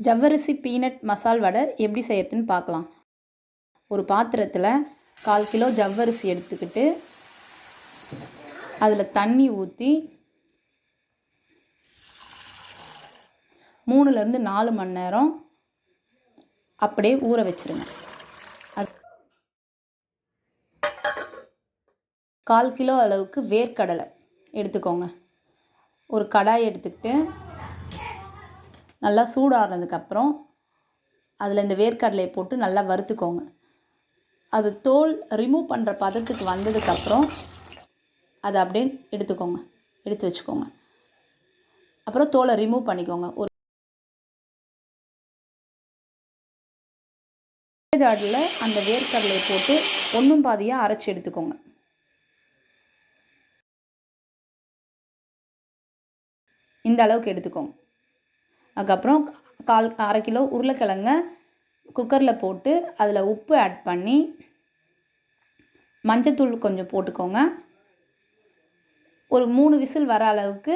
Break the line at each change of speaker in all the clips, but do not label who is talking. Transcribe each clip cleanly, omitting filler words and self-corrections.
ஜவ்வரிசி பீனட் மசால் வடை எப்படி செய்யறதுன்னு பார்க்கலாம். ஒரு பாத்திரத்தில் 1/4 கிலோ ஜவ்வரிசி எடுத்துக்கிட்டு அதில் தண்ணி ஊற்றி 3லேருந்து 4 மணி நேரம் அப்படியே ஊற வச்சுருங்க. அது 1/4 கிலோ அளவுக்கு வேர்க்கடலை எடுத்துக்கோங்க. ஒரு கடாய் எடுத்துக்கிட்டு நல்லா சூடானதுக்கப்புறம் அதில் இந்த வேர்க்கடலையை போட்டு நல்லா வறுத்துக்கோங்க. அது தோல் ரிமூவ் பண்ணுற பதத்துக்கு வந்ததுக்கப்புறம் அதை அப்படியே எடுத்து வச்சுக்கோங்க. அப்புறம் தோலை ரிமூவ் பண்ணிக்கோங்க. ஒரு ஜாடியில் அந்த வேர்க்கடலையை போட்டு ஒன்றும் பாதியாக அரைச்சி எடுத்துக்கோங்க. இந்த அளவுக்கு எடுத்துக்கோங்க. அதுக்கப்புறம் 1/2 கிலோ உருளைக்கிழங்க குக்கரில் போட்டு அதில் உப்பு ஆட் பண்ணி மஞ்சத்தூள் கொஞ்சம் போட்டுக்கோங்க. ஒரு 3 விசில் வர அளவுக்கு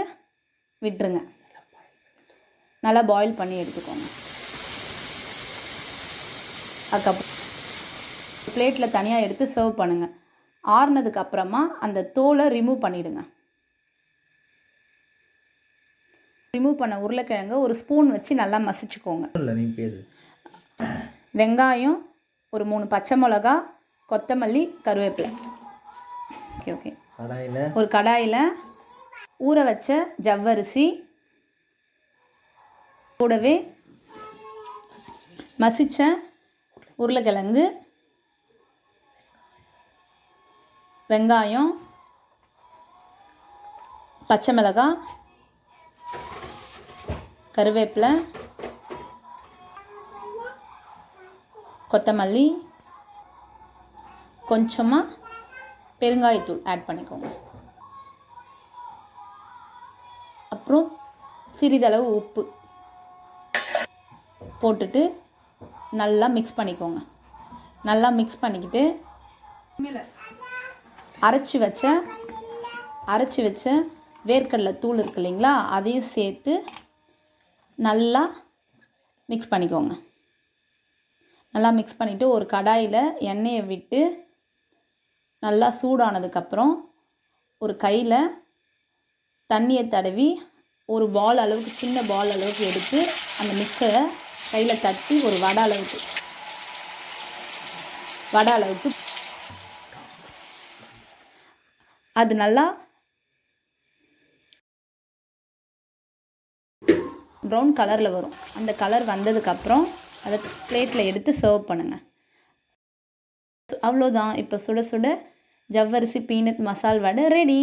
விட்டுருங்க. நல்லா பாயில் பண்ணி எடுத்துக்கோங்க. அதுக்கப்புறம் பிளேட்டில் தனியாக எடுத்து சர்வ் பண்ணுங்கள். ஆறுனதுக்கப்புறமா அந்த தோலை ரிமூவ் பண்ணிவிடுங்க. ரிமூவ் பண்ண உருளைக்கிழங்கு ஒரு ஸ்பூன் வச்சு நல்லா மசிச்சுக்கோங்க. வெங்காயம், ஒரு 3 பச்சை மிளகா, கொத்தமல்லி, கருவேப்பிலை. ஓகே ஒரு கடாயில் ஊற வச்ச ஜவ்வரிசி கூடவே மசிச்ச உருளைக்கிழங்கு, வெங்காயம், பச்சை மிளகாய், கருவேப்பிலை, கொத்தமல்லி, கொஞ்சமாக பெருங்காயத்தூள் ஆட் பண்ணிக்கோங்க. அப்புறம் சிறிதளவு உப்பு போட்டுட்டு நல்லா மிக்ஸ் பண்ணிக்கோங்க. நல்லா மிக்ஸ் பண்ணிக்கிட்டு அரைச்சி வச்ச வேர்க்கடலை தூள் இருக்கு இல்லைங்களா, அதையும் சேர்த்து நல்லா மிக்ஸ் பண்ணிக்கோங்க. நல்லா மிக்ஸ் பண்ணிவிட்டு ஒரு கடாயில் எண்ணெயை விட்டு நல்லா சூடானதுக்கப்புறம் ஒரு கையில் தண்ணியை தடவி ஒரு பால் அளவுக்கு, சின்ன பால் அளவுக்கு எடுத்து அந்த மிக்சரை கையில் தட்டி ஒரு வடை அளவுக்கு அது நல்லா ப்ரௌன் கலரில் வரும். அந்த கலர் வந்ததுக்கப்புறம் அதை பிளேட்டில் எடுத்து சர்வ் பண்ணுங்கள். அவ்வளோதான். இப்போ சுட சுட ஜவ்வரிசி பீனட் மசால் வடை ரெடி.